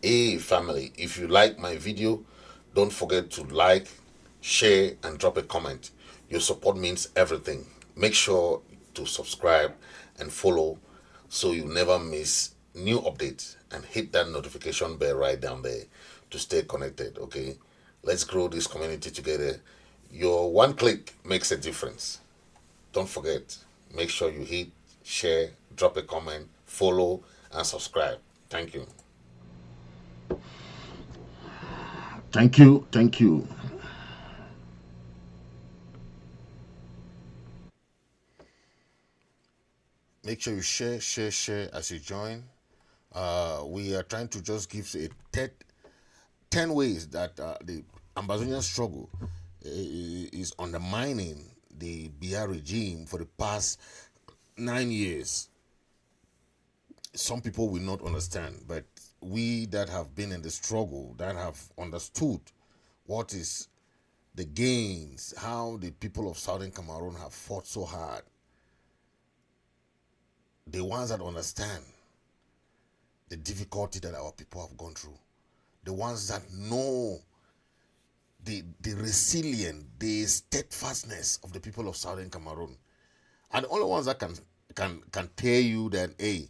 Hey family, if you like my video, don't forget to like, share, and drop a comment. Your support means everything. Make sure to subscribe and follow so you never miss new updates, and hit that notification bell right down there to stay connected. Okay, let's grow this community together. Your one click makes a difference. Don't forget, make sure you hit share, drop a comment, follow, and subscribe. Thank you. Thank you. Thank you. Make sure you share as you join. We are trying to just give a 10 ways that the Ambazonian struggle is undermining the Biya regime for the past 9 years. Some people will not understand, but we that have been in the struggle, that have understood what is the gains, how the people of Southern Cameroon have fought so hard, the ones that understand the difficulty that our people have gone through, the ones that know the resilience, the steadfastness of the people of Southern Cameroon, are the only ones that can tell you that, hey,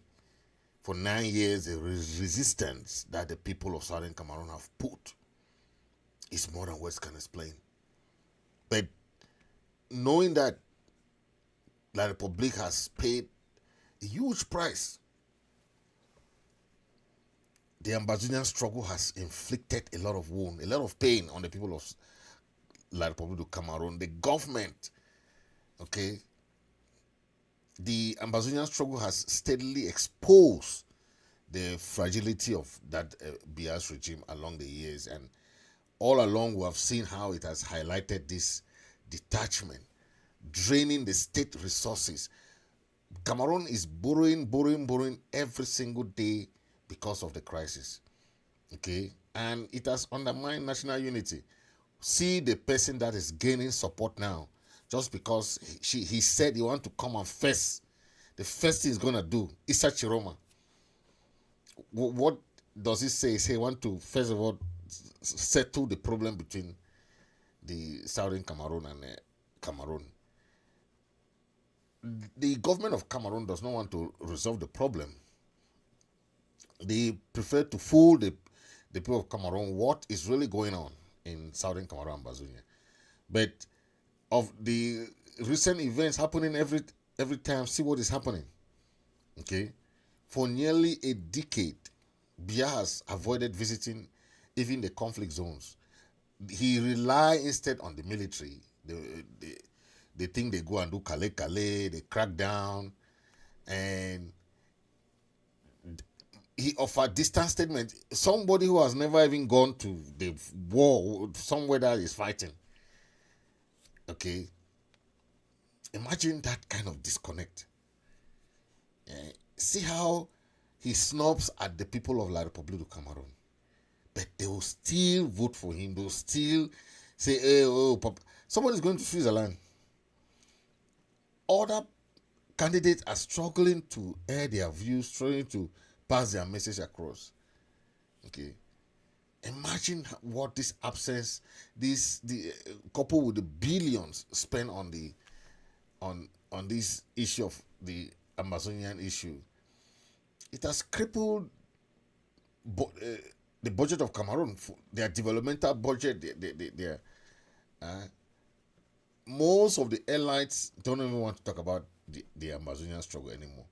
for 9 years the resistance that the people of Southern Cameroon have put is more than words can explain. But knowing that La Republic has paid a huge price, the Ambazonian struggle has inflicted a lot of wound, a lot of pain on the people of La Republic of Cameroon. The government, okay, the Ambazonian struggle has steadily exposed the fragility of that Biya's regime along the years, and all along we have seen how it has highlighted this detachment, draining the state resources. Cameroon is borrowing every single day because of the crisis. Okay, and it has undermined national unity. See the person that is gaining support now, just because he said he want to come and first. The first thing he's gonna do is Chiroma. What does he say? He say he want to first of all settle the problem between the Southern Cameroon and Cameroon. The government of Cameroon does not want to resolve the problem. They prefer to fool the people of Cameroon what is really going on in Southern Cameroon and Ambazonia. But of the recent events happening every time, see what is happening. Okay, for nearly a decade, Biya has avoided visiting even the conflict zones. He rely instead on the military. They think they go and do kale, they crack down, and he offered distance statement. Somebody who has never even gone to the war somewhere that is fighting. Okay, imagine that kind of disconnect. See how he snobs at the people of La Republic of Cameroon, but they will still vote for him. They will still say, "Hey, oh, Papa." Somebody's going to Switzerland. Other candidates are struggling to air their views, trying to pass their message across. Okay, imagine what this absence, the couple with the billions spent on on this issue of the Amazonian issue. It has crippled bo- uh, the budget of Cameroon, their developmental budget. Their uh, most of the elites don't even want to talk about the Amazonian struggle anymore.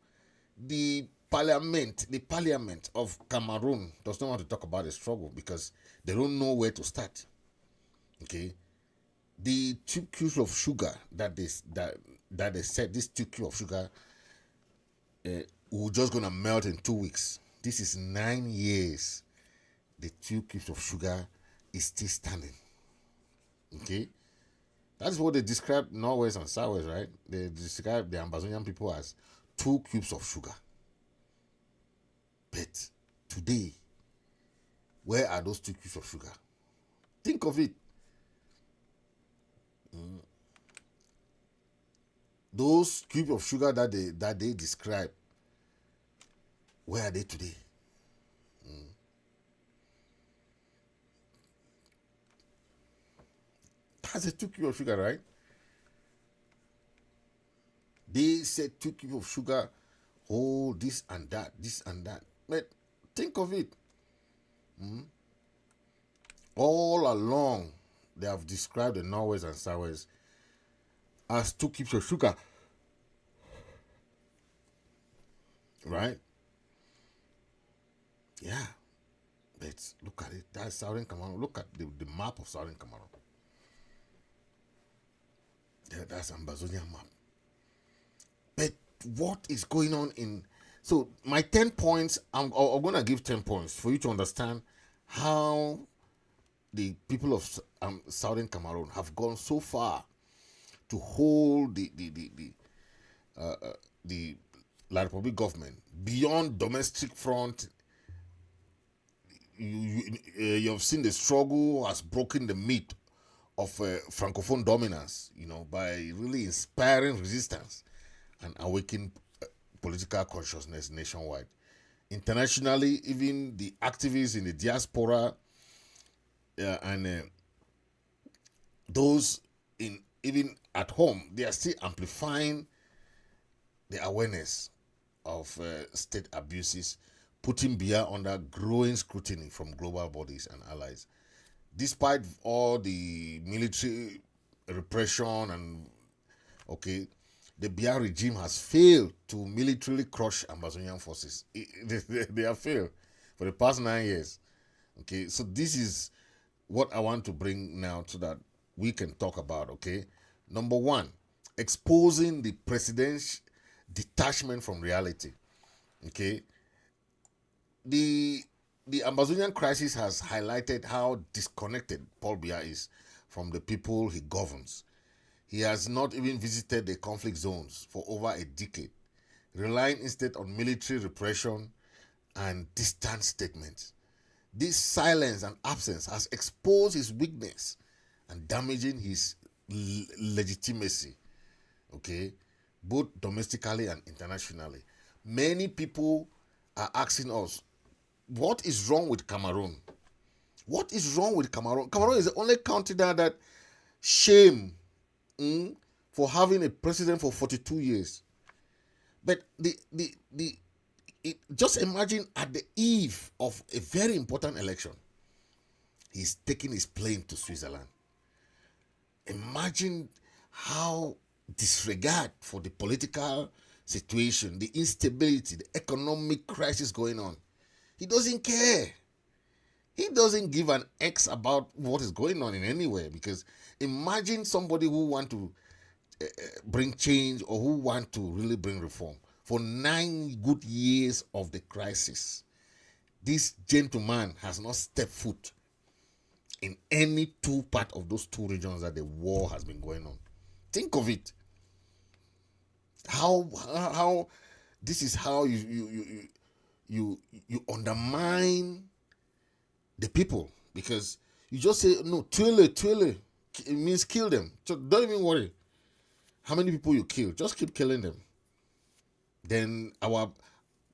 The parliament of Cameroon does not want to talk about the struggle because they don't know where to start. Okay, the 2 cubes of sugar that they said, this 2 cubes of sugar uh, we're just gonna melt in 2 weeks. This is 9 years. The 2 cubes of sugar is still standing. Okay, that's what they describe Norways and Southways, right? They describe the Ambazonian people as 2 cubes of sugar. But today, where are those 2 cubes of sugar? Think of it. Those cubes of sugar that they describe, where are they today? That's a 2 cubes of sugar, right? They said 2 cubes of sugar, oh, this and that, this and that. But think of it. All along, they have described the Norways and Sours as 2 cubes of sugar. Right? Yeah. But look at it. That's Southern Cameroon. Look at the map of Southern Cameroon. Yeah, that's Ambazonian map. But what is going on in... So my 10 points, I'm going to give 10 points for you to understand how the people of Southern Cameroon have gone so far to hold the La Republic government beyond domestic front. You have seen the struggle has broken the myth of francophone dominance, by really inspiring resistance and awakening political consciousness nationwide. Internationally, even the activists in the diaspora and those even at home, they are still amplifying the awareness of state abuses, putting Biya under growing scrutiny from global bodies and allies. Despite all the military repression and the Biya regime has failed to militarily crush Ambazonian forces. They have failed for the past 9 years. Okay, so this is what I want to bring now so that we can talk about. Okay, number one, exposing the president's detachment from reality. Okay, the Ambazonian crisis has highlighted how disconnected Paul Biya is from the people he governs. He has not even visited the conflict zones for over a decade, relying instead on military repression and distant statements. This silence and absence has exposed his weakness and damaging his legitimacy, both domestically and internationally. Many people are asking us, what is wrong with Cameroon? What is wrong with Cameroon? Cameroon is the only country that shame for having a president for 42 years. But just imagine at the eve of a very important election, he's taking his plane to Switzerland. Imagine how disregard for the political situation, the instability, the economic crisis going on. He doesn't care. He doesn't give an X about what is going on in anywhere, because imagine somebody who want to bring change or who want to really bring reform. For 9 good years of the crisis, this gentleman has not stepped foot in any two part of those two regions that the war has been going on. Think of it. How this is how you undermine the people, because you just say no, Twile, it means kill them. So don't even worry how many people you kill, just keep killing them. Then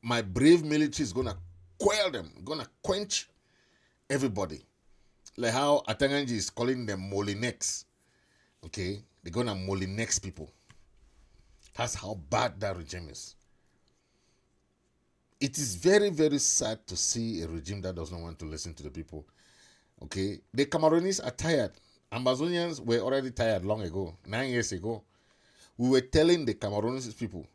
my brave military is gonna quell them, gonna quench everybody. Like how Atanganji is calling them Molinex. They're gonna Molinex people. That's how bad that regime is. It is very, very sad to see a regime that does not want to listen to the people. The Cameroonians are tired. Ambazonians were already tired long ago, 9 years ago. We were telling the Cameroonian people,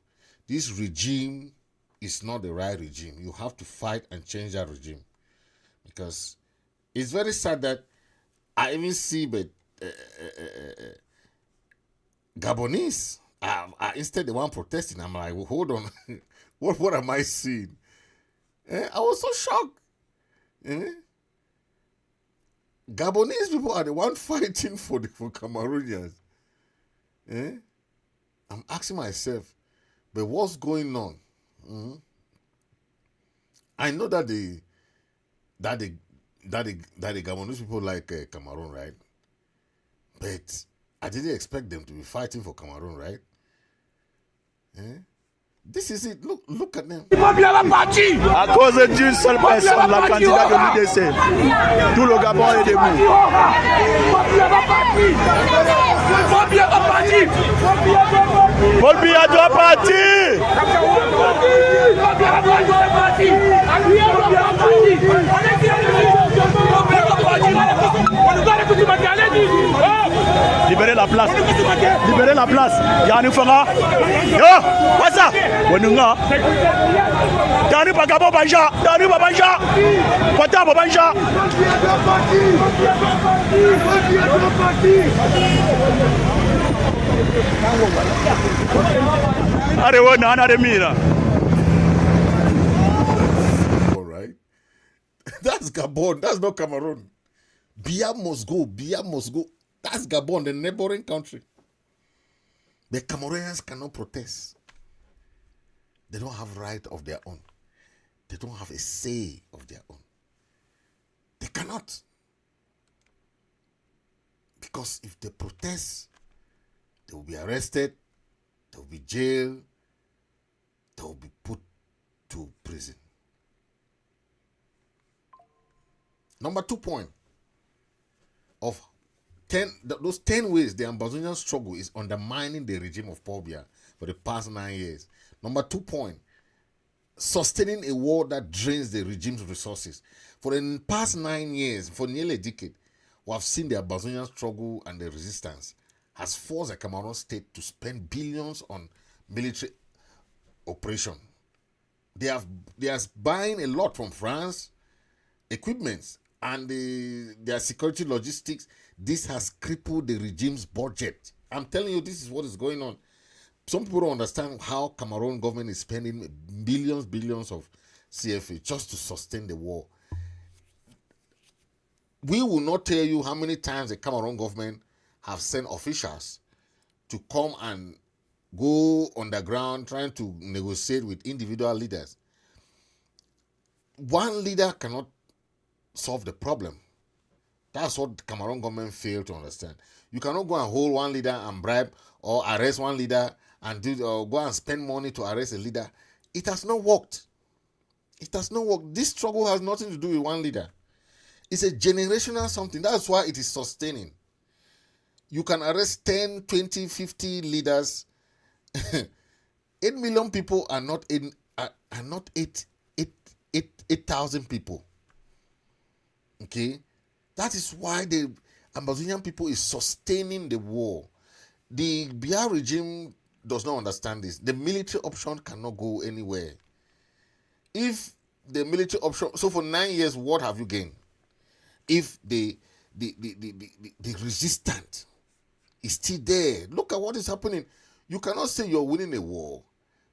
this regime is not the right regime. You have to fight and change that regime. Because it's very sad that I even see Gabonese are instead the one protesting. I'm like, well, hold on. What am I seeing? I was so shocked. Gabonese people are the one fighting for Cameroonians. I'm asking myself, but what's going on? I know that the Gabonese people like Cameroon, right? But I didn't expect them to be fighting for Cameroon, right? This is it. Look at them. À cause d'une seule personne, la candidate de l'UDC, tout le Gabon est debout. Paul Biya doit partir. Libérez la place. Libérez la place. Yani Fanga. Yo, what's up? Wenunga. Dani Bagabo Banja. Dani Babanja. Pata Babanja. Arewona anaremira. All right. That's Gabon. That's not Cameroon. Biya must go. Biya must go. That's Gabon, the neighboring country. The Cameroonians cannot protest. They don't have right of their own. They don't have a say of their own. They cannot. Because if they protest, they will be arrested, they will be jailed, they will be put to prison. Number 2 point of those 10 ways the Ambazonian struggle is undermining the regime of Paul Biya for the past 9 years. Number 2 point, sustaining a war that drains the regime's resources. For the past 9 years, for nearly a decade, we have seen the Ambazonian struggle and the resistance has forced the Cameroon state to spend billions on military operation. They are buying a lot from France, equipments, and their security logistics. This has crippled the regime's budget. I'm telling you, this is what is going on. Some people don't understand how Cameroon government is spending billions of CFA just to sustain the war. We will not tell you how many times the Cameroon government have sent officials to come and go underground trying to negotiate with individual leaders. One leader cannot solve the problem. That's what the Cameroon government failed to understand. You cannot go and hold one leader and bribe or arrest one leader and go and spend money to arrest a leader. It has not worked. It has not worked. This struggle has nothing to do with one leader. It's a generational something. That's why it is sustaining. You can arrest 10, 20, 50 leaders. 8 million people are not 8,000 people. Okay? That is why the Ambazonian people is sustaining the war. The Biya regime does not understand this. The military option cannot go anywhere. If the military option, so for 9 years, what have you gained? If the resistance is still there, look at what is happening. You cannot say you're winning a war,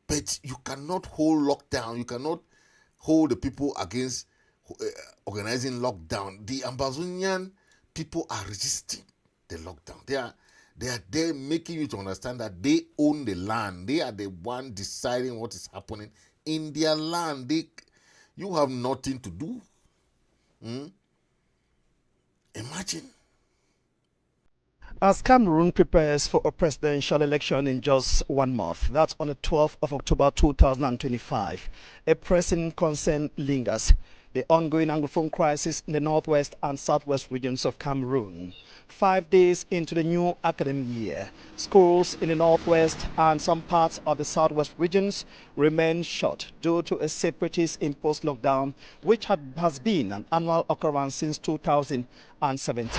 but you cannot hold lockdown. You cannot hold the people against organizing lockdown. The Ambazonian people are resisting the lockdown. They are there making you to understand that they own the land. They are the one deciding what is happening in their land. You have nothing to do. Imagine. As Cameroon prepares for a presidential election in just 1 month, that's on the 12th of October 2025, a pressing concern lingers: the ongoing Anglophone crisis in the northwest and southwest regions of Cameroon. 5 days into the new academic year, schools in the northwest and some parts of the southwest regions remain shut due to a separatist-imposed lockdown, which has been an annual occurrence since 2017.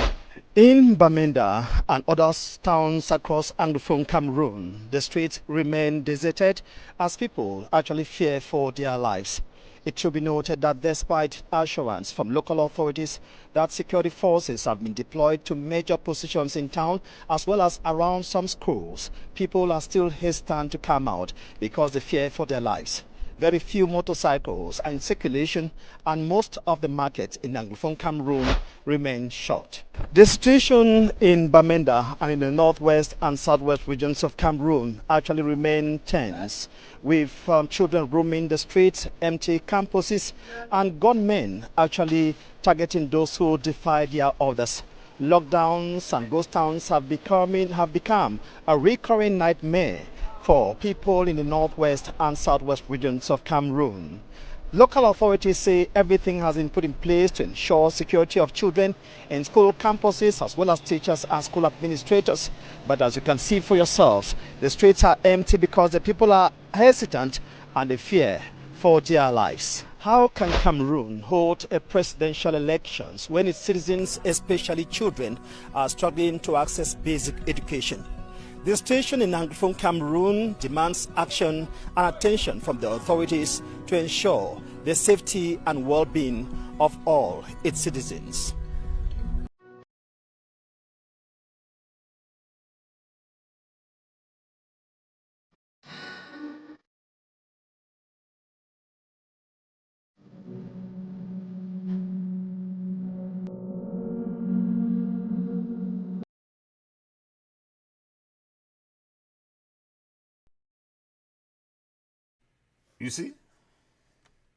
In Bamenda and other towns across Anglophone Cameroon, the streets remain deserted as people actually fear for their lives. It should be noted that despite assurance from local authorities that security forces have been deployed to major positions in town as well as around some schools, people are still hesitant to come out because they fear for their lives. Very few motorcycles are in circulation and most of the markets in Anglophone Cameroon remain shut. The situation in Bamenda and in the northwest and southwest regions of Cameroon actually remain tense, with children roaming the streets, empty campuses, and gunmen actually targeting those who defy their orders. Lockdowns and ghost towns have become a recurring nightmare for people in the northwest and southwest regions of Cameroon. Local authorities say everything has been put in place to ensure security of children in school campuses as well as teachers and school administrators. But as you can see for yourself, the streets are empty because the people are hesitant and they fear for their lives. How can Cameroon hold a presidential elections when its citizens, especially children, are struggling to access basic education? The situation in Anglophone Cameroon demands action and attention from the authorities to ensure the safety and well-being of all its citizens. You see,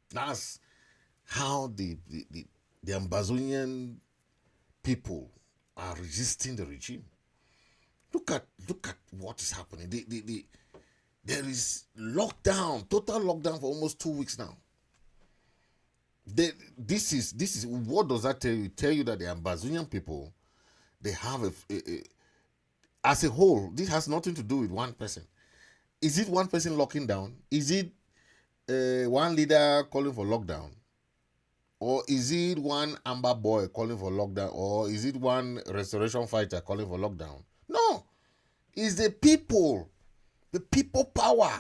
that's how the Ambazonian people are resisting the regime. Look at what is happening. There is lockdown, total lockdown for almost 2 weeks now. This is what does that tell you? Tell you that the Ambazonian people, they have as a whole, this has nothing to do with one person. Is it one person locking down? Is it one leader calling for lockdown? Or is it one Amber boy calling for lockdown? Or is it one restoration fighter calling for lockdown? No. It's the people power.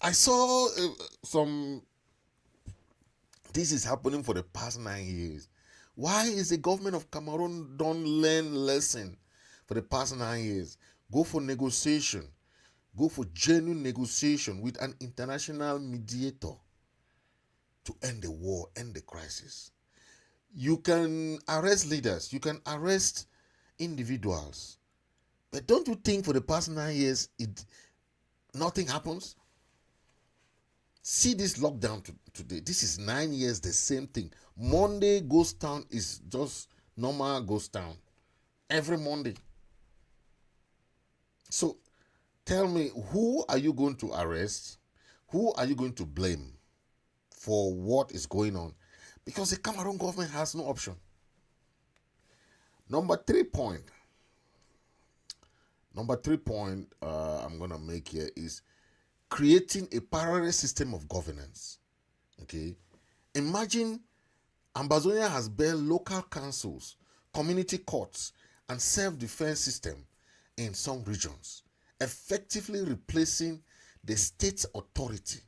I saw this is happening for the past 9 years. Why is the government of Cameroon don't learn lesson for the past 9 years? Go for negotiation. Go for genuine negotiation with an international mediator to end the war, end the crisis. You can arrest leaders, you can arrest individuals, but don't you think for the past 9 years nothing happens? See this lockdown today. This is 9 years, the same thing. Monday ghost town is just normal ghost town. Every Monday. So tell me, who are you going to arrest? Who are you going to blame for what is going on? Because the Cameroon government has no option. Number three point I'm going to make here is creating a parallel system of governance. Okay, imagine Ambazonia has built local councils, community courts, and self-defense system in some regions, effectively replacing the state authority.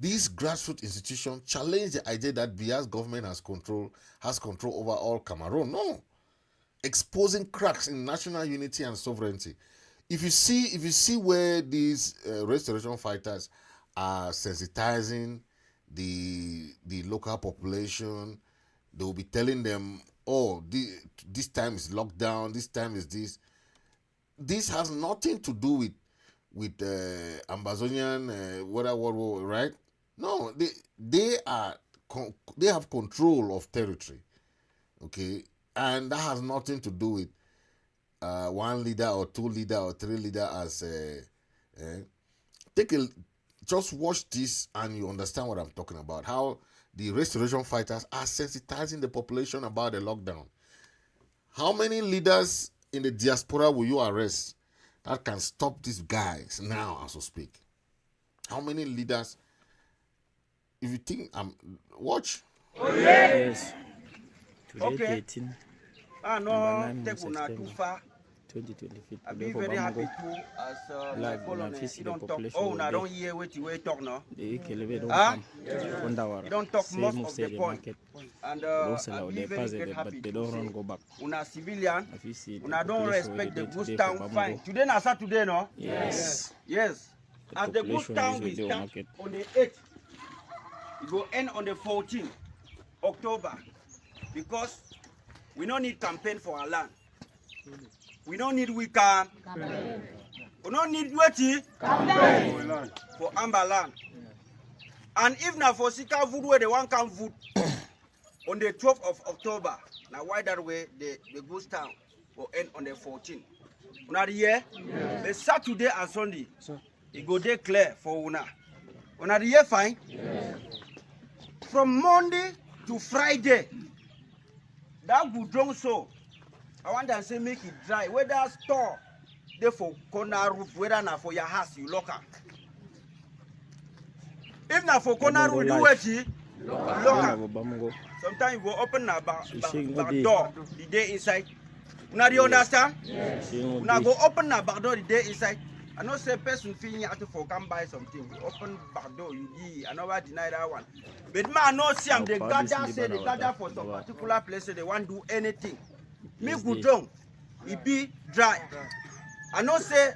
These grassroots institutions challenge the idea that Biya's government has control over all Cameroon. No, exposing cracks in national unity and sovereignty. If you see where these restoration fighters are sensitizing the local population, they will be telling them, oh, this time is lockdown, this time is this. This has nothing to do with Ambazonian whatever, right? No, they have control of territory, okay, and that has nothing to do with one leader or two leader or three leader as just watch this and you understand what I'm talking about. How the restoration fighters are sensitizing the population about the lockdown. How many leaders in the diaspora will you arrest that can stop these guys now as we speak? How many leaders? If you think watch. Oh, yes. Today, okay. 13. No, take una too far. 2025. I'll be very happy to as you don't talk. Oh, I don't hear what you talk now. You don't talk most of the point. And I'll be very happy to say, una civilian, una don't respect the ghost town fine. Today na Saturday, no? Yes. Yes. As the ghost town will start on the 8th, it will end on the 14th October, because we don't need campaign for our land. We don't need weekend. We don't need waiting for Amber land. And if not for Sika food where they want come food, on the 12th of October. Now why that way the ghost town will end on the 14th. Una here? The Saturday and Sunday. It go there clear for una. Una here fine? From Monday to Friday. That good so. I want to say make it dry. Whether store there for corner roof, whether not for your house, you lock up. If not for corner roof, do it. Lock up. Sometimes you go open a back door the day inside. Now do you understand? Now go open a back door the day inside. I know say person feeling out for come buy something. You open back door, you give. I never deny that one. But man, no see them. They gather say they gather for some particular place. They want to do anything. Me good down, it be dry. I know say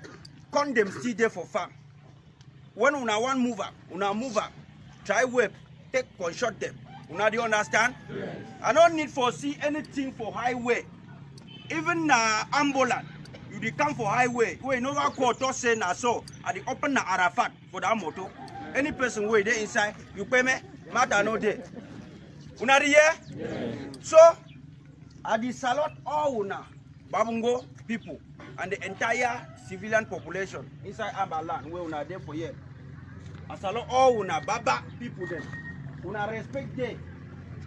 condemn still there for farm. When una one move up, try web, take construct them. Una do you understand? Yes. I don't need for see anything for highway. Even ambulance, you dey come for highway. Where no one quarter say na so. At the open na Arafat for that motor. Any person way there inside, you pay me, matter no day. Una here? Yes. So I the salute all una Babungo people and the entire civilian population inside Ambaland where una there for here. I salute all una Baba people then. Una respect them.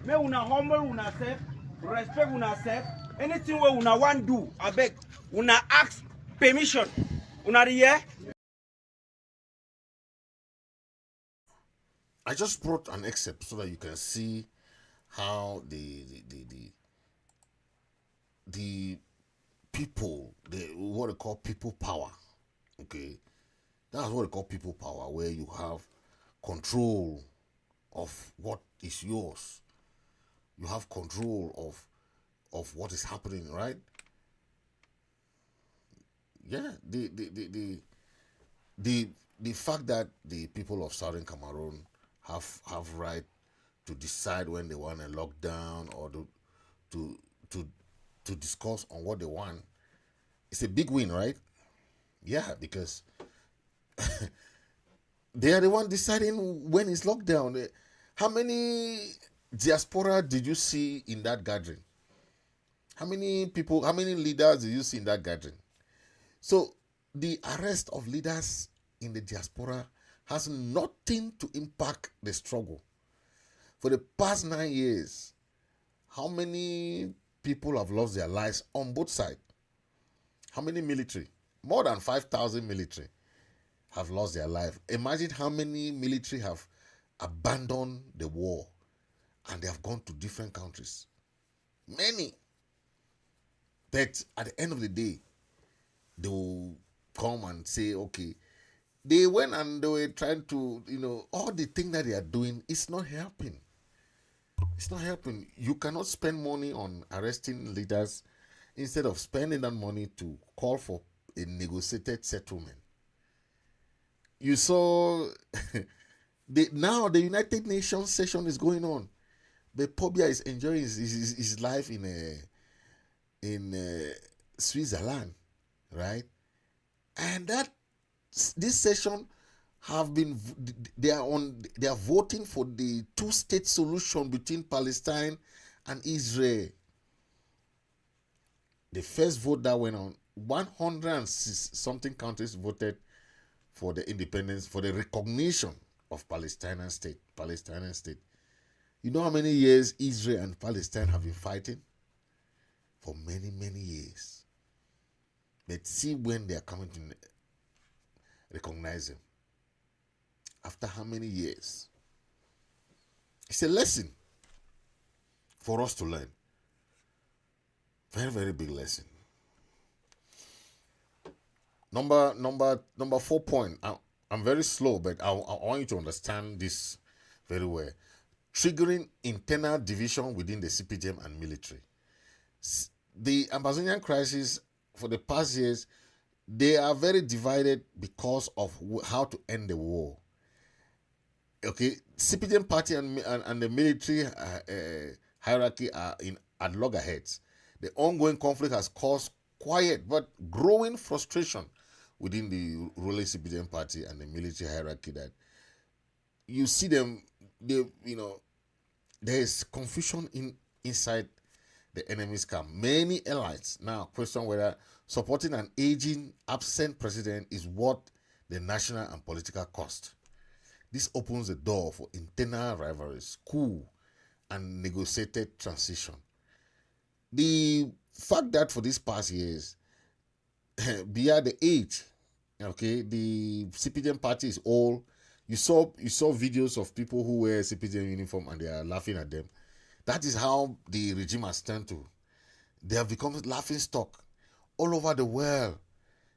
Me una humble una self, respect una self. Anything where una want do, I beg. Una ask permission. Una here? I just brought an excerpt so that you can see how the people, what they call people power, okay? That's what they call people power, where you have control of what is yours. You have control of what is happening, right? Yeah, the fact that the people of Southern Cameroon have right to decide when they want a lockdown or to discuss on what they want, it's a big win, right? Yeah, because they are the one deciding when it's lockdown. How many diaspora did you see in that gathering? How many people, how many leaders did you see in that gathering? So the arrest of leaders in the diaspora has nothing to impact the struggle. For the past 9 years, how many people have lost their lives on both sides? How many military? More than 5,000 military have lost their life. Imagine how many military have abandoned the war and they have gone to different countries. Many. But at the end of the day, they will come and say, okay, they went and they were trying to, all the thing that they are doing is not helping. It's not helping. You cannot spend money on arresting leaders instead of spending that money to call for a negotiated settlement. You saw now the United Nations session is going on, but Paul Biya is enjoying his life in Switzerland, right? And this session they are voting for the two-state solution between Palestine and Israel. The first vote that went on, 100-something countries voted for the independence, for the recognition of Palestinian state. You know how many years Israel and Palestine have been fighting? For many, many years. But see when they are coming to recognize them. After how many years? It's a lesson for us to learn. Very, very big lesson. Number 4 point. I'm very slow, but I want you to understand this very well. Triggering internal division within the CPDM and military. The Ambazonian crisis for the past years, they are very divided because of how to end the war. Okay, CPDM party and the military hierarchy are at loggerheads. The ongoing conflict has caused quiet but growing frustration within the ruling CPDM party and the military hierarchy, that you see them, there is confusion inside the enemy's camp. Many allies now question whether supporting an aging, absent president is worth the national and political cost. This opens the door for internal rivalries, coup, and negotiated transition. The fact that for these past years, beyond the age, okay, the CPDM party is all. You saw videos of people who wear CPDM uniform and they are laughing at them. That is how the regime has turned to. They have become laughing stock all over the world.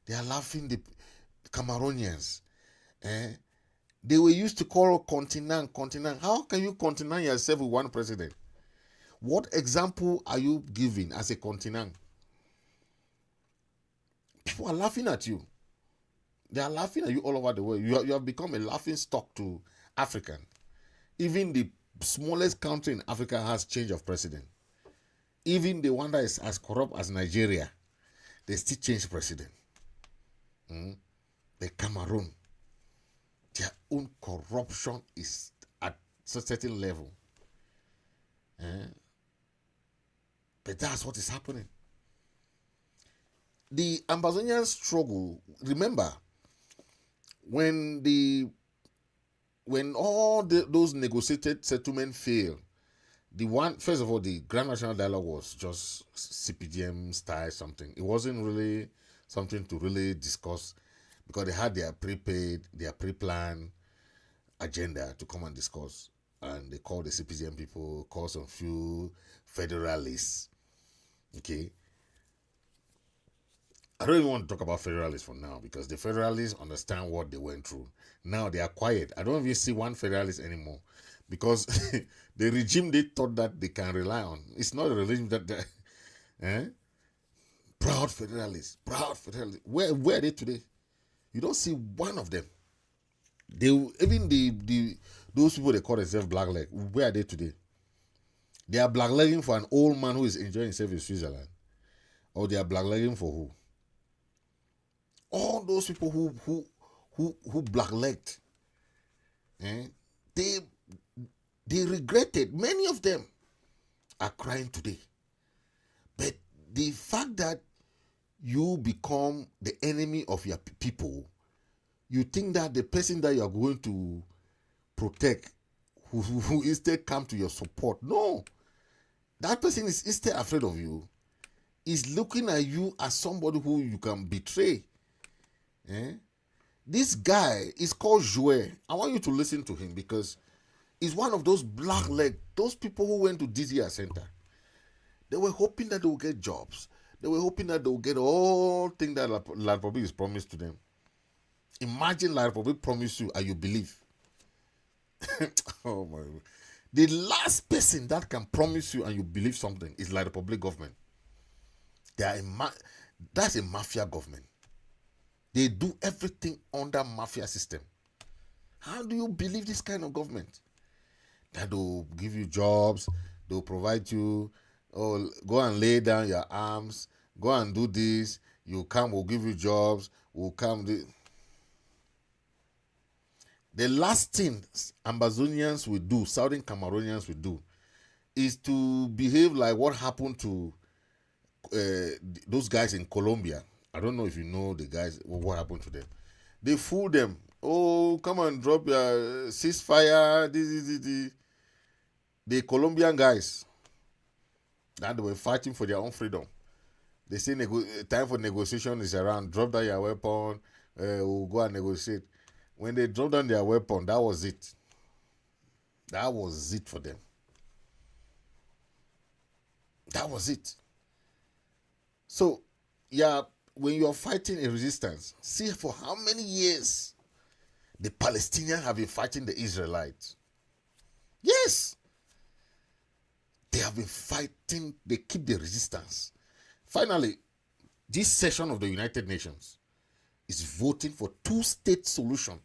They are laughing the Cameroonians. They were used to call continent. How can you continent yourself with one president? What example are you giving as a continent? People are laughing at you. They are laughing at you all over the world. You have become a laughing stock to African. Even the smallest country in Africa has change of president. Even the one that is as corrupt as Nigeria, they still change president. The Cameroon, their own corruption is at a certain level. But that's what is happening. The Ambazonian struggle, remember, when all those negotiated settlements failed, first of all, the Grand National Dialogue was just CPDM style something. It wasn't really something to really discuss because they had their pre-planned agenda to come and discuss. And they called the CPDM people, called some few federalists. Okay. I don't even want to talk about federalists for now because the federalists understand what they went through. Now they are quiet. I don't even see one federalist anymore because the regime they thought that they can rely on. It's not a regime that proud federalists. Where are they today? You don't see one of them. Those people they call themselves blackleg. Where are they today? They are blacklegging for an old man who is enjoying himself in Switzerland, or they are blacklegging for who? All those people who blacklegged, they regretted. Many of them are crying today. But the fact that you become the enemy of your people, you think that the person that you are going to protect, who instead come to your support, no, that person is instead afraid of you. Is looking at you as somebody who you can betray. This guy is called Jouer. I want you to listen to him because he's one of those blackleg, those people who went to DZR Center. They were hoping that they will get jobs. They were hoping that they will get all things that La Republic is promised to them. Imagine La Republic promised you and you believe. Oh my God. The last person that can promise you and you believe something is La Republic government. That's a mafia government. They do everything under mafia system. How do you believe this kind of government? That they'll give you jobs, they'll provide you, oh, go and lay down your arms, go and do this, you come, we'll give you jobs, we'll come. The last thing Ambazonians will do, Southern Cameroonians will do, is to behave like what happened to those guys in Colombia. I don't know if you know the guys, what happened to them. They fooled them. Oh, come and drop your ceasefire. The Colombian guys that they were fighting for their own freedom. They say time for negotiation is around. Drop down your weapon. We'll go and negotiate. When they dropped down their weapon, that was it. That was it for them. That was it. So, yeah, when you are fighting a resistance, see for how many years the Palestinians have been fighting the Israelites. Yes. They have been fighting, they keep the resistance. Finally, this session of the United Nations is voting for two-state solution.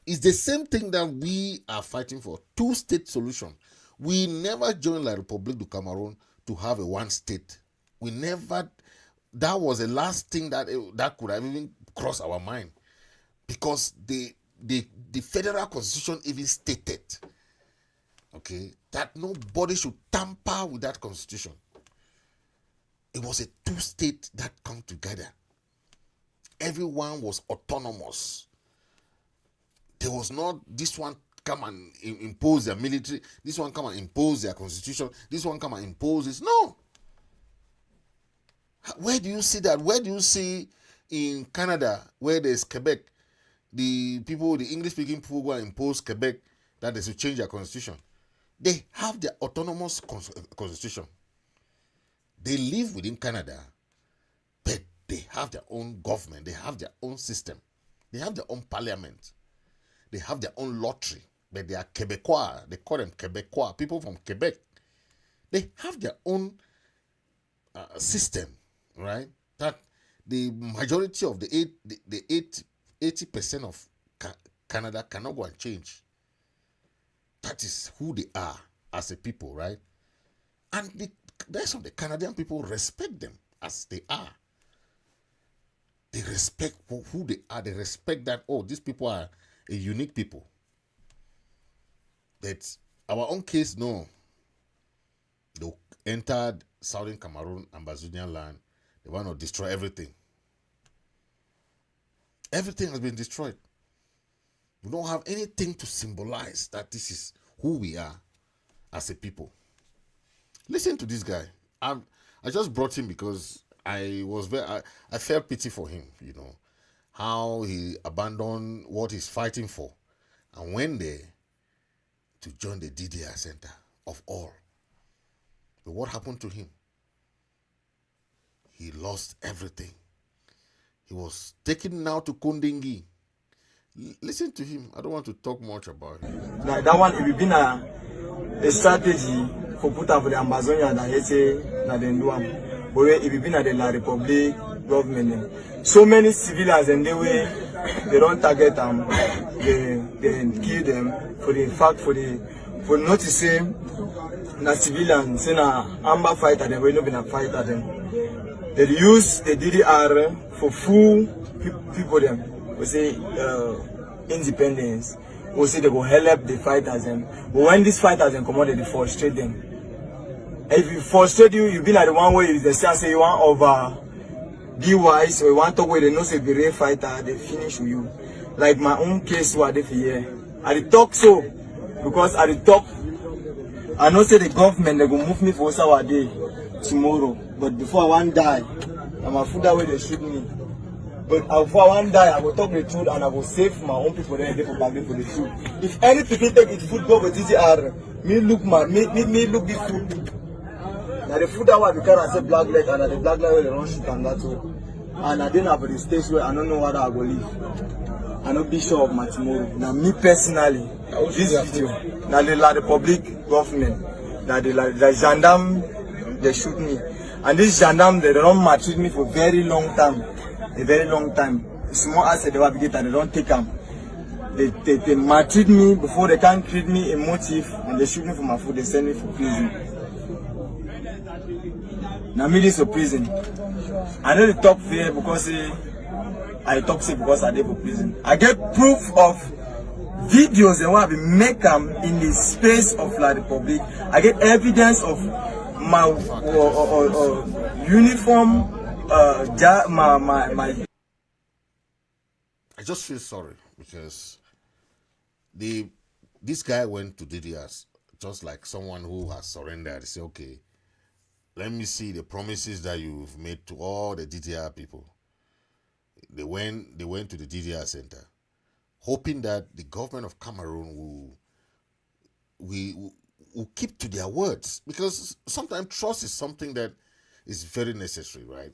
It's the same thing that we are fighting for, two-state solution. We never joined La République du Cameroun to have a one-state. We never, that was the last thing that could have even crossed our mind. Because the federal constitution even stated, okay, that nobody should tamper with that constitution. It was a two-state that come together. Everyone was autonomous. There was not this one come and impose their military, this one come and impose their constitution, this one come and impose this. No. Where do you see that? Where do you see in Canada, where there's Quebec, the English-speaking people go and impose Quebec that they should change their constitution? They have their autonomous constitution. They live within Canada, but they have their own government. They have their own system. They have their own parliament. They have their own lottery, but they are Quebecois. They call them Quebecois, people from Quebec. They have their own system, right? That the majority of the 80% of Canada cannot go and change. That is who they are as a people, right? And the rest of the Canadian people respect them as they are. They respect who they are. They respect that, oh, these people are a unique people. But our own case, no. They entered southern Cameroon, Ambazonian land. They want to destroy everything. Everything has been destroyed. We don't have anything to symbolize that this is who we are as a people. Listen to this guy. I just brought him because I felt pity for him, you know, how he abandoned what he's fighting for and went there to join the DDR center of all. But what happened to him? He lost everything. He was taken now to Kundingi. Listen to him. I don't want to talk much about him. Like that one, if you've been a strategy for put up for the Ambazonia that you say na den do am. But if you've been at the La Republic government, so many civilians and they don't target them, they kill them for noticing na civilians say na Amba fighter them, we no been a fighter them. They use the DDR for full people them. We say independence. We say they go help the fighters them. But when these fighters them come out, they frustrate them. If you frustrate you be like the one way they say you want over be wise or you want to talk where they know say the real fighter, they finish with you. Like my own case what they fear. I talk so because I talk. I know say the government they go move me for our day tomorrow. But before I want die, I'm a food that way they shoot me. But before I want die, I will talk the truth and I will save my own people there for back for the truth. If any people take it food go with DDR, me look the food. Now the food that way because I say black leg and the black leg they don't shoot and that too. And I didn't have the stage where I don't know what I will live. I not be sure of my tomorrow. Now me personally, this video, now the La Republic government, now the gendarme they shoot me. And this gendarme, they don't maltreat me for a very long time. Small as they were beginning, they don't take them. They maltreat me before they can treat me a motive, and they shoot me for my food, they send me for prison. Now me this for prison. I know the talk fair because I talk say because I did for prison. I get proof of videos they want to make them in the space of La Republic. I get evidence of my uniform, my. I just feel sorry because this guy went to DDRs just like someone who has surrendered. Say, okay, let me see the promises that you've made to all the DDR people. They went to the DDR center, hoping that the government of Cameroon will keep to their words, because sometimes trust is something that is very necessary, right?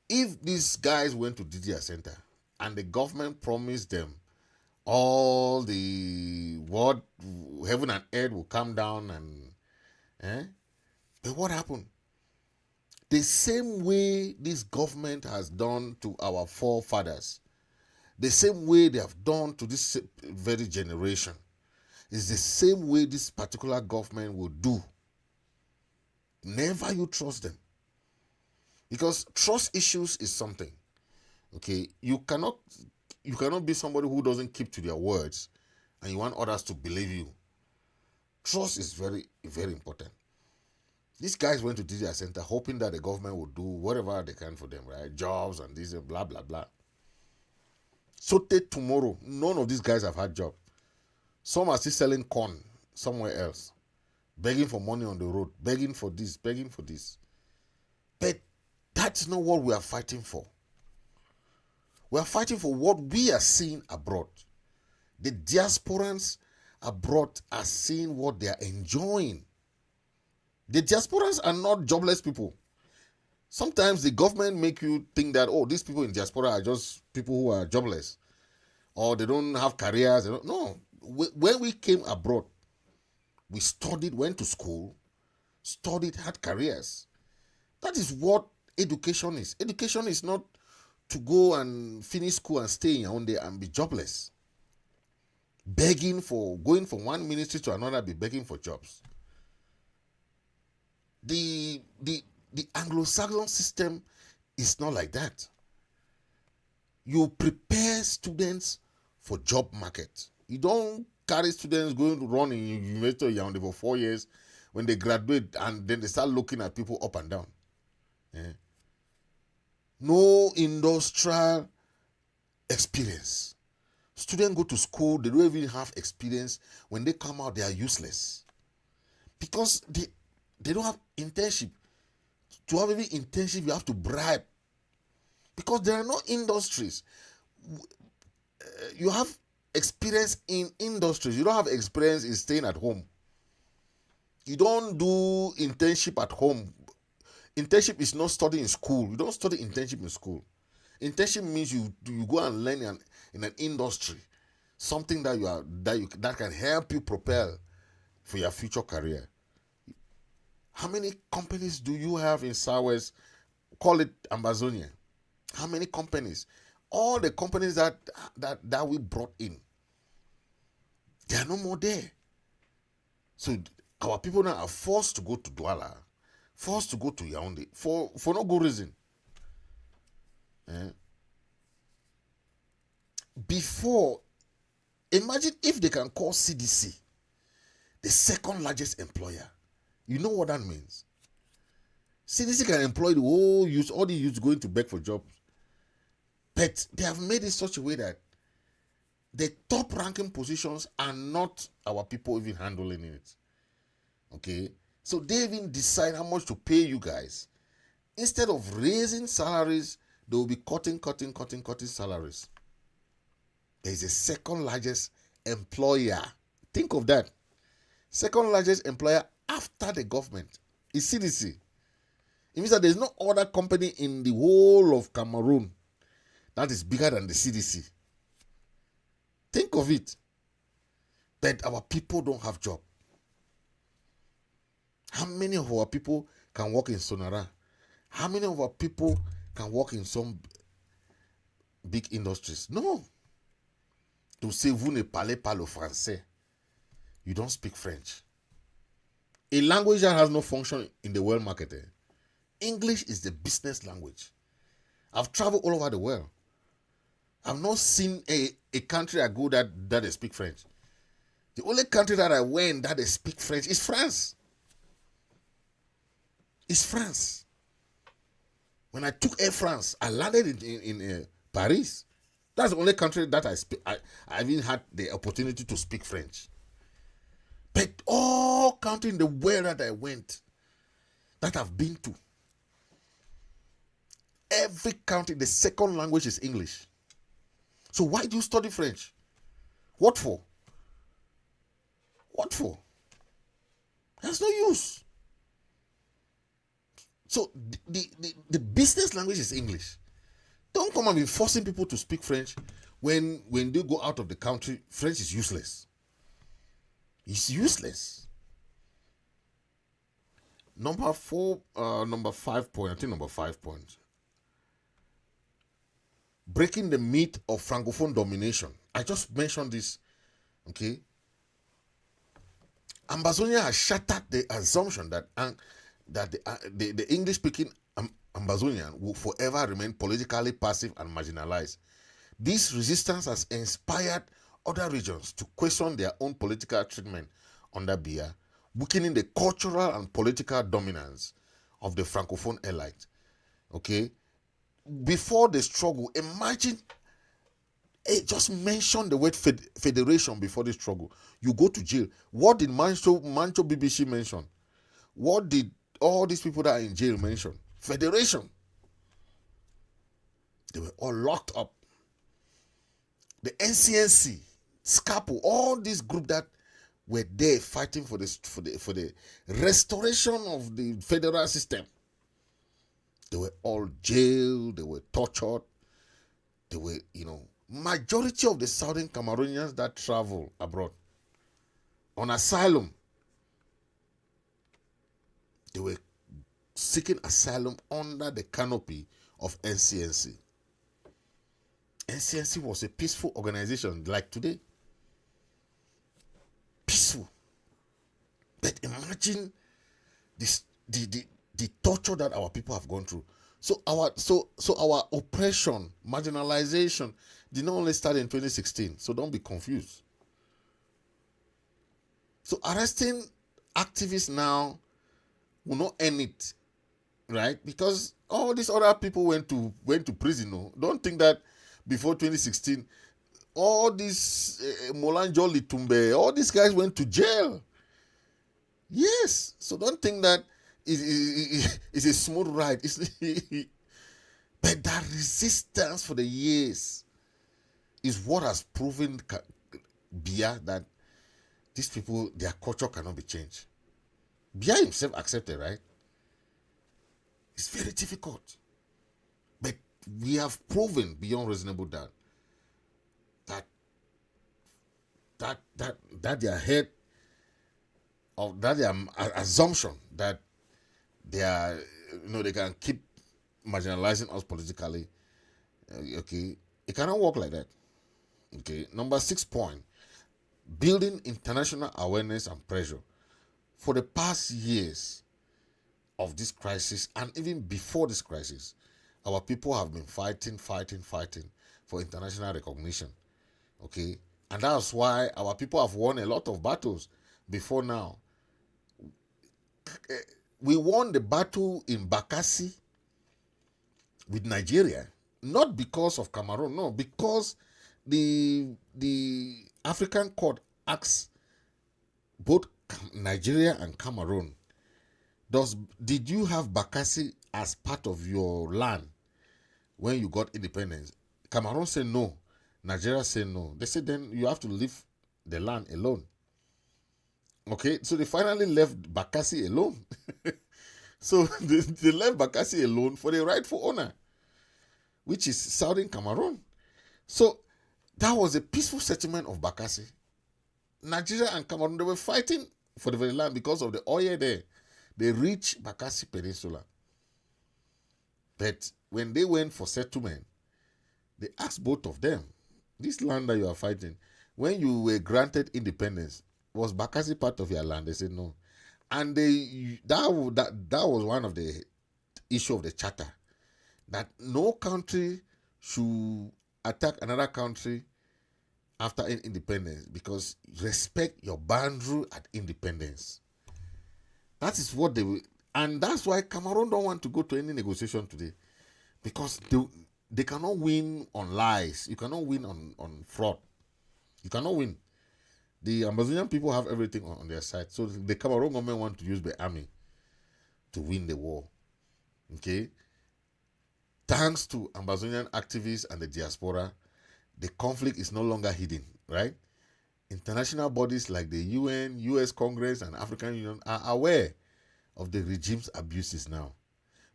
If these guys went to DDR center and the government promised them all the what heaven and earth will come down and but what happened? The same way this government has done to our forefathers, the same way they have done to this very generation, is the same way this particular government will do. Never you trust them. Because trust issues is something. Okay, you cannot be somebody who doesn't keep to their words and you want others to believe you. Trust is very, very important. These guys went to DDR Center hoping that the government would do whatever they can for them, right? Jobs and this, blah, blah, blah. So take tomorrow, none of these guys have had job. Some are still selling corn somewhere else, begging for money on the road, begging for this, begging for this. But that's not what we are fighting for. We are fighting for what we are seeing abroad. The diasporans abroad are seeing what they are enjoying. The diasporans are not jobless people. Sometimes the government make you think that, oh, these people in diaspora are just people who are jobless, or they don't have careers. No. When we came abroad, we studied, went to school, studied, had careers. That is what education is. Education is not to go and finish school and stay in your own day and be jobless. Begging for, going from one ministry to another, be begging for jobs. The Anglo-Saxon system is not like that. You prepare students for job market. You don't carry students going to run in University of Yaoundé for 4 years. When they graduate and then they start looking at people up and down. Yeah. No industrial experience. Students go to school, they don't even have experience. When they come out, they are useless. Because they don't have internship. To have any internship, you have to bribe. Because there are no industries. You have experience in industries. You don't have experience in staying at home. You don't do internship at home. Internship is not studying in school. You don't study internship in school. Internship means you go and learn in an industry, something that can help you propel for your future career. How many companies do you have in Southwest? Call it Ambazonia. How many companies? All the companies that we brought in, they are no more there. So our people now are forced to go to Douala, forced to go to Yaoundé for no good reason. Before, imagine if they can call CDC the second largest employer. You know what that means? CDC can employ the whole youth, all the youths going to beg for jobs. But they have made it such a way that the top ranking positions are not our people even handling it. Okay? So they even decide how much to pay you guys. Instead of raising salaries, they will be cutting salaries. There is a second largest employer. Think of that. Second largest employer after the government is CDC. It means that there is no other company in the whole of Cameroon that is bigger than the CDC. Think of it. But our people don't have job. How many of our people can work in Sonara? How many of our people can work in some big industries? No. To say, vous ne parlez pas le français. You don't speak French. A language that has no function in the world market. English is the business language. I've traveled all over the world. I've not seen a country I go that they speak French. The only country that I went that they speak French is France. It's France. When I took Air France, I landed in Paris. That's the only country that I even had the opportunity to speak French. But all countries in the world that I went, that I've been to, every country, the second language is English. So why do you study French? What for? What for? There's no use. So the business language is English. Don't come and be forcing people to speak French when they go out of the country. French is useless. It's useless. Number 5 point. I think number 5 point. Breaking the myth of Francophone domination. I just mentioned this. Okay. Ambazonia has shattered the assumption that the English-speaking Ambazonian will forever remain politically passive and marginalized. This resistance has inspired other regions to question their own political treatment under Biya, weakening the cultural and political dominance of the Francophone elite. Okay? Before the struggle, imagine, just mention the word federation before the struggle. You go to jail. What did Mancho BBC mention? What did all these people that are in jail mention? Federation. They were all locked up. The NCNC, SCAPO, all these groups that were there fighting for the restoration of the federal system. They were all jailed, they were tortured, they were, majority of the southern Cameroonians that travel abroad on asylum, they were seeking asylum under the canopy of NCNC. NCNC was a peaceful organization like today. Peaceful. But imagine this, the torture that our people have gone through. So our oppression, marginalization did not only start in 2016. So don't be confused. So arresting activists now will not end it, right? Because all these other people went to prison. No? Don't think that before 2016, all these Molanjo Litumbe, all these guys went to jail. Yes. So don't think that it's a smooth ride. But that resistance for the years is what has proven Biya that these people, their culture cannot be changed. Biya himself accepted, right? It's very difficult. But we have proven beyond reasonable doubt that their head of that their assumption that they are, they can keep marginalizing us politically. Okay, it cannot work like that. Okay, number 6 point: building international awareness and pressure. For the past years of this crisis, and even before this crisis, our people have been fighting for international recognition. Okay, and that's why our people have won a lot of battles before now. We won the battle in Bakassi with Nigeria, not because of Cameroon, no, because the African court asked both Nigeria and Cameroon, did you have Bakassi as part of your land when you got independence? Cameroon said no. Nigeria said no. They said then you have to leave the land alone. Okay, so they finally left Bakassi alone. So they left Bakassi alone for the rightful owner, which is Southern Cameroon. So that was a peaceful settlement of Bakassi. Nigeria and Cameroon, they were fighting for the very land because of the oil there. They reached Bakassi Peninsula. But when they went for settlement, they asked both of them, this land that you are fighting, when you were granted independence, was Bakassi part of your land? They said no. And that was one of the issue of the charter, that no country should attack another country after independence, because respect your boundary at independence. That is what they will, and that's why Cameroon don't want to go to any negotiation today, because they cannot win on lies. You cannot win on fraud. You cannot win. The Ambazonian people have everything on their side. So the Cameroon government want to use the army to win the war. Okay? Thanks to Ambazonian activists and the diaspora, the conflict is no longer hidden, right? International bodies like the UN, US Congress, and African Union are aware of the regime's abuses now.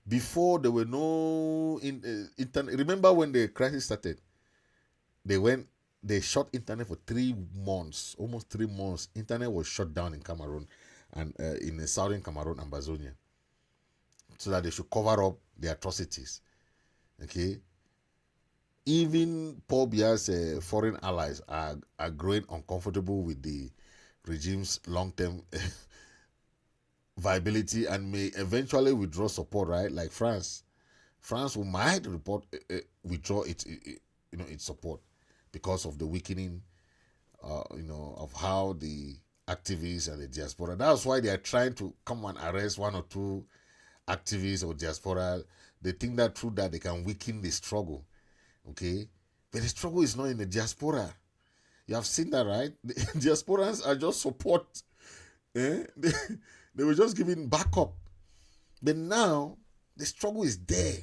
Before, there were no internet. Remember when the crisis started? They shut internet for 3 months, almost 3 months. Internet was shut down in Cameroon and in the southern Cameroon, Ambazonia, so that they should cover up the atrocities. Okay? Even Paul Biya's foreign allies are growing uncomfortable with the regime's long-term viability and may eventually withdraw support, right? Like France. France might withdraw its support because of the weakening, of how the activists and the diaspora. That's why they are trying to come and arrest one or two activists or diaspora. They think that through that they can weaken the struggle. Okay? But the struggle is not in the diaspora. You have seen that, right? The diasporans are just support. They were just giving backup. But now, the struggle is there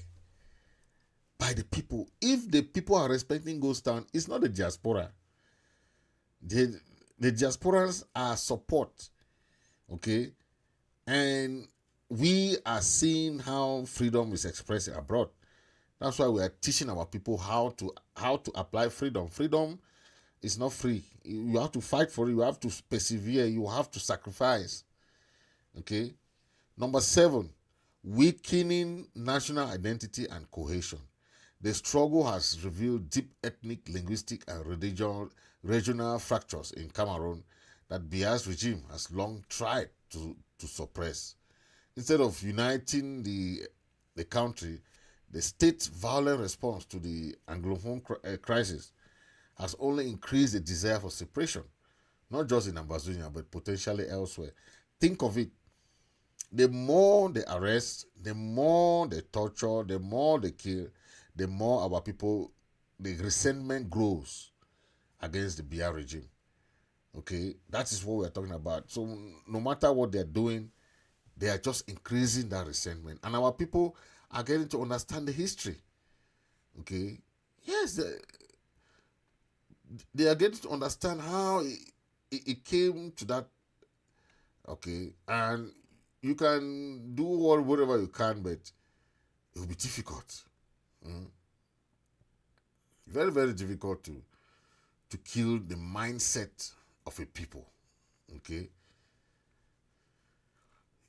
by the people. If the people are respecting Ghost Town, it's not the diaspora. The diasporans are support. Okay? And we are seeing how freedom is expressed abroad. That's why we are teaching our people how to apply freedom. Freedom is not free. You have to fight for it. You have to persevere. You have to sacrifice. Okay? Number 7, weakening national identity and cohesion. The struggle has revealed deep ethnic, linguistic, and regional fractures in Cameroon that Biya's regime has long tried to suppress. Instead of uniting the country, the state's violent response to the Anglophone crisis has only increased the desire for separation, not just in Ambazonia, but potentially elsewhere. Think of it. The more they arrest, the more they torture, the more they kill, the more our people, the resentment grows against the Biya regime. Okay? That is what we are talking about. So no matter what they are doing, they are just increasing that resentment. And our people are getting to understand the history. Okay? Yes, they are getting to understand how it came to that. Okay? And you can do whatever you can, but it will be difficult. Very, very difficult to kill the mindset of a people. Okay?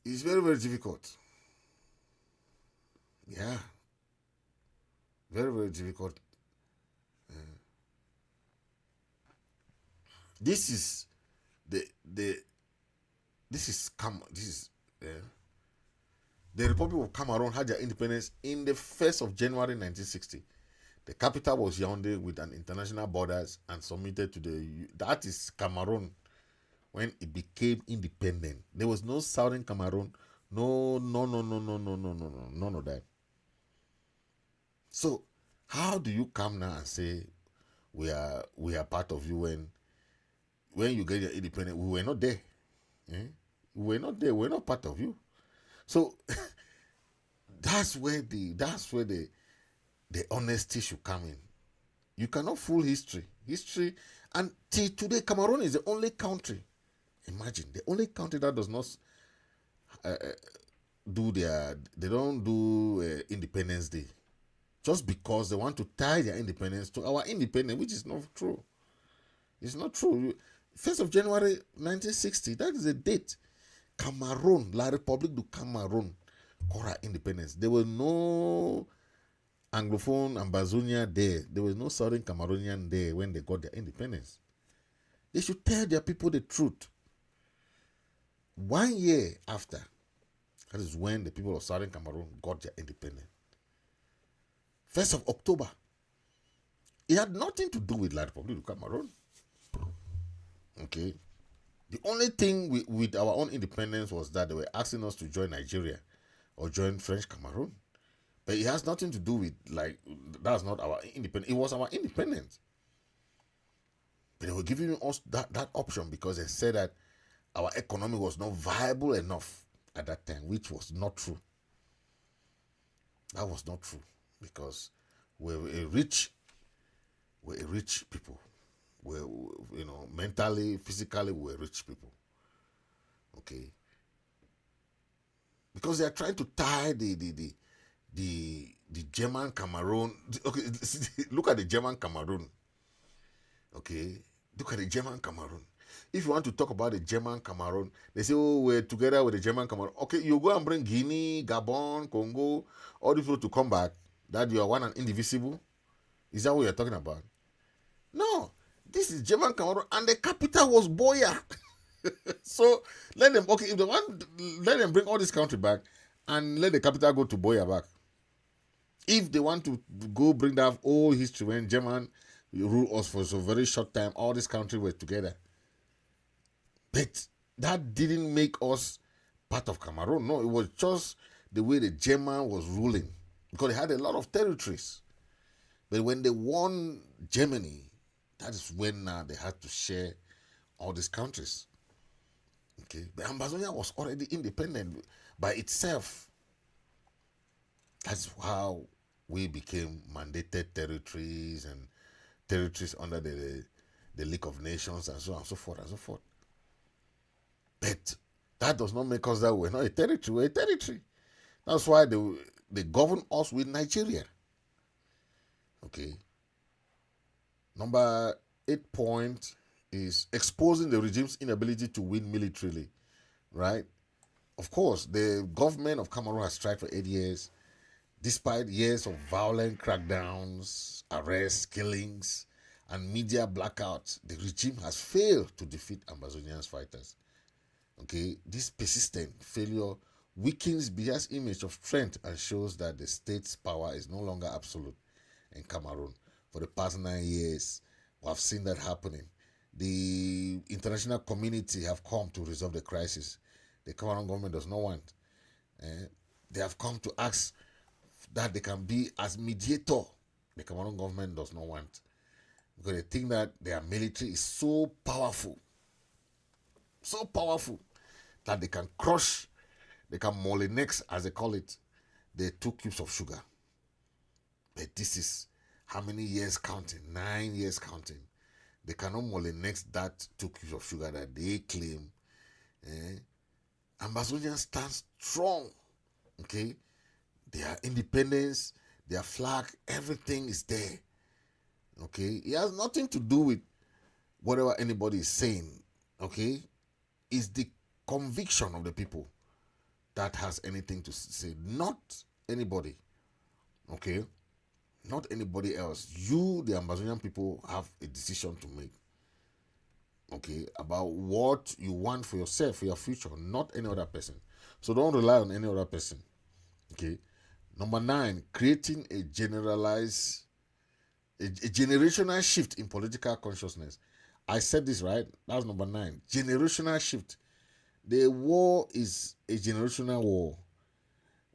It's very, very difficult. Yeah. Very, very difficult. This is the Republic of Cameroon had their independence in the 1st of January 1960. The capital was Yaoundé with an international borders and submitted to that is Cameroon when it became independent. There was no Southern Cameroon. No, none of that. So how do you come now and say we are part of you when you get your independence? We were not there. We were not there. We're not part of you. So that's where the honesty should come in. You cannot fool history. And till today, Cameroon is the only country. Imagine, the only country that does not don't do Independence Day, just because they want to tie their independence to our independence, which is not true. It's not true. 1st of January 1960, that is the date. Cameroon, La République du Cameroon, got our independence. There was no Anglophone Ambazonia there. There was no Southern Cameroonian there when they got their independence. They should tell their people the truth. 1 year after, that is when the people of Southern Cameroon got their independence. 1st of October. It had nothing to do with La République du Cameroon. Okay. The only thing with our own independence was that they were asking us to join Nigeria or join French Cameroon. But it has nothing to do with, that's not our independence. It was our independence. But they were giving us that option because they said that our economy was not viable enough at that time, which was not true. That was not true because we're a rich people. We're, mentally, physically, we're rich people. Okay. Because they are trying to tie the German Cameroon. Okay, look at the German Cameroon. Okay, look at the German Cameroon. If you want to talk about the German Cameroon, they say, oh, we're together with the German Cameroon. Okay, you go and bring Guinea, Gabon, Congo, all these people to come back, that you are one and indivisible. Is that what you're talking about? No, this is German Cameroon, and the capital was Buea. So let them, okay, if they want, let them bring all this country back and let the capital go to Buea back. If they want to go bring that old history when German ruled us for a very short time, all this country were together. But that didn't make us part of Cameroon. No, it was just the way the German was ruling, because they had a lot of territories. But when they won Germany, that is when now they had to share all these countries. Okay, but Ambazonia was already independent by itself. That's how we became mandated territories and territories under the League of Nations and so on and so forth and so forth. But that does not make us that we're not a territory. We're a territory. That's why they govern us with Nigeria. Okay. Number 8 point is exposing the regime's inability to win militarily, right? Of course, the government of Cameroon has tried for 8 years, despite years of violent crackdowns, arrests, killings, and media blackouts. The regime has failed to defeat Ambazonian fighters. Okay, this persistent failure weakens Biya's image of strength and shows that the state's power is no longer absolute in Cameroon. For the past 9 years, we have seen that happening. The international community have come to resolve the crisis. The Cameroon government does not want. They have come to ask that they can be as mediator. The Cameroon government does not want, because they think that their military is so powerful, that they can crush, they can mollynex, as they call it, the 2 cubes of sugar. But this is how many years counting? 9 years counting. They cannot mollynex that 2 cubes of sugar that they claim. Ambazonian stands strong. Okay, their independence, their flag, everything is there. Okay, it has nothing to do with whatever anybody is saying. Okay, it's the conviction of the people that has anything to say, not anybody. Okay, not anybody else. You, the Ambazonian people, have a decision to make. Okay, about what you want for yourself, for your future, not any other person. So don't rely on any other person. Okay. Number 9, creating a generational shift in political consciousness. I said this, right? That's number 9. Generational shift. The war is a generational war.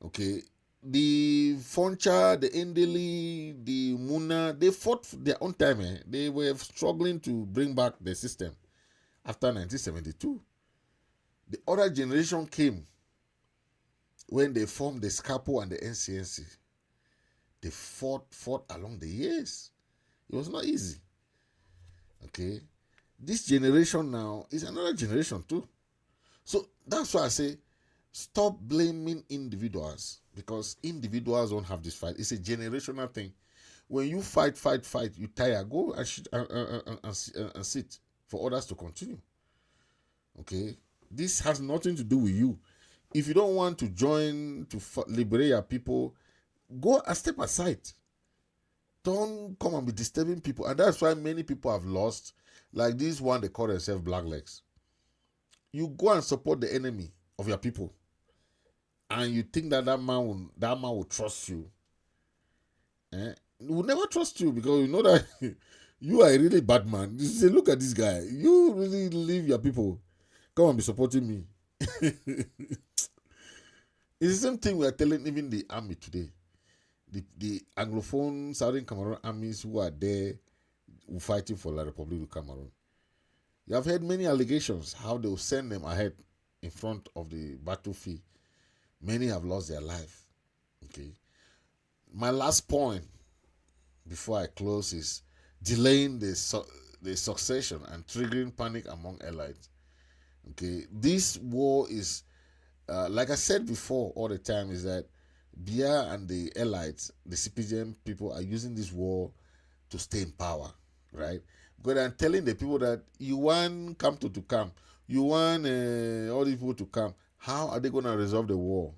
Okay. The Foncha, the Endeli, the Muna, they fought for their own time. They were struggling to bring back the system after 1972. The other generation came when they formed the SCAPO and the NCNC. They fought along the years. It was not easy. Okay. This generation now is another generation too. So that's why I say stop blaming individuals, because individuals don't have this fight. It's a generational thing. When you fight, you tire, go and sit for others to continue. Okay. This has nothing to do with you. If you don't want to join to liberate your people, go a step aside. Don't come and be disturbing people. And that's why many people have lost. Like this one, they call themselves Blacklegs. You go and support the enemy of your people, and you think that man will trust you. He will never trust you, because you know that you are a really bad man. You say, look at this guy. You really leave your people. Come and be supporting me. It's the same thing we are telling even the army today. The Anglophone Southern Cameroon armies who are there fighting for the Republic of Cameroon. You have heard many allegations how they will send them ahead in front of the battlefield. Many have lost their life. Okay. My last point before I close is delaying the succession and triggering panic among allies. Okay. This war is, like I said before all the time, is that Biya and the allies, the CPDM people, are using this war to stay in power, right? Because I'm telling the people that you want Kamto to come, you want all these people to come. How are they going to resolve the war?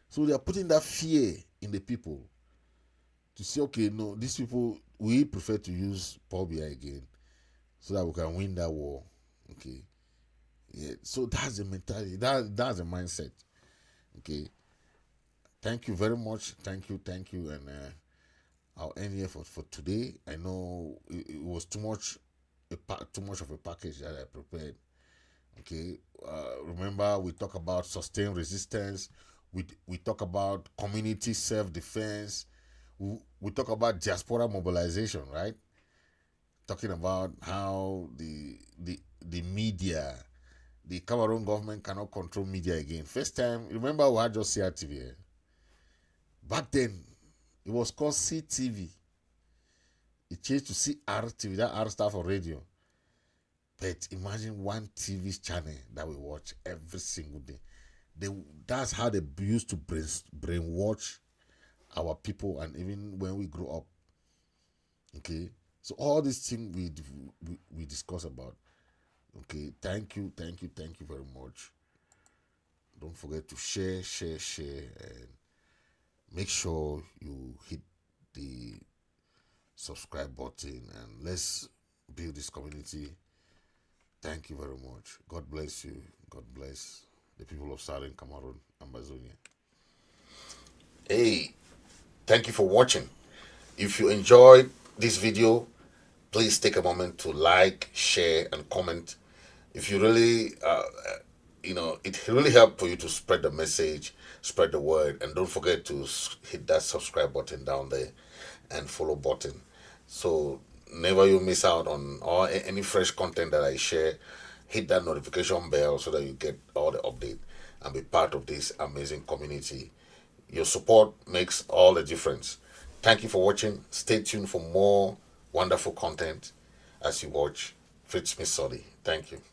So they are putting that fear in the people to say, okay, no, these people, we prefer to use Paul Biya again so that we can win that war. Okay. Yeah. So that's the mentality. That's the mindset. Okay. Thank you very much. Thank you. And I'll end here for today. I know it was too much of a package that I prepared. Okay, remember we talk about sustained resistance. We talk about community self-defense. We talk about diaspora mobilization, right? Talking about how the media, the Cameroon government cannot control media again. First time, remember we had just CRTV. Eh? Back then, it was called CTV. It changed to CRTV. That R stands for radio. But imagine one TV channel that we watch every single day. That's how they used to brainwash our people, and even when we grow up. Okay, so all these things we discuss about. Okay, thank you very much. Don't forget to share, and make sure you hit the subscribe button, and let's build this community. Thank you very much. God bless you. God bless the people of Southern Cameroon, Ambazonia. Hey, thank you for watching. If you enjoyed this video, please take a moment to like, share, and comment. If you really, it really helps for you to spread the message, spread the word, and don't forget to hit that subscribe button down there and follow button. So never you miss out on any fresh content that I share. Hit that notification bell so that you get all the update and be part of this amazing community. Your support makes all the difference. Thank you for watching. Stay tuned for more wonderful content as you watch Fritz Misodi. Thank you.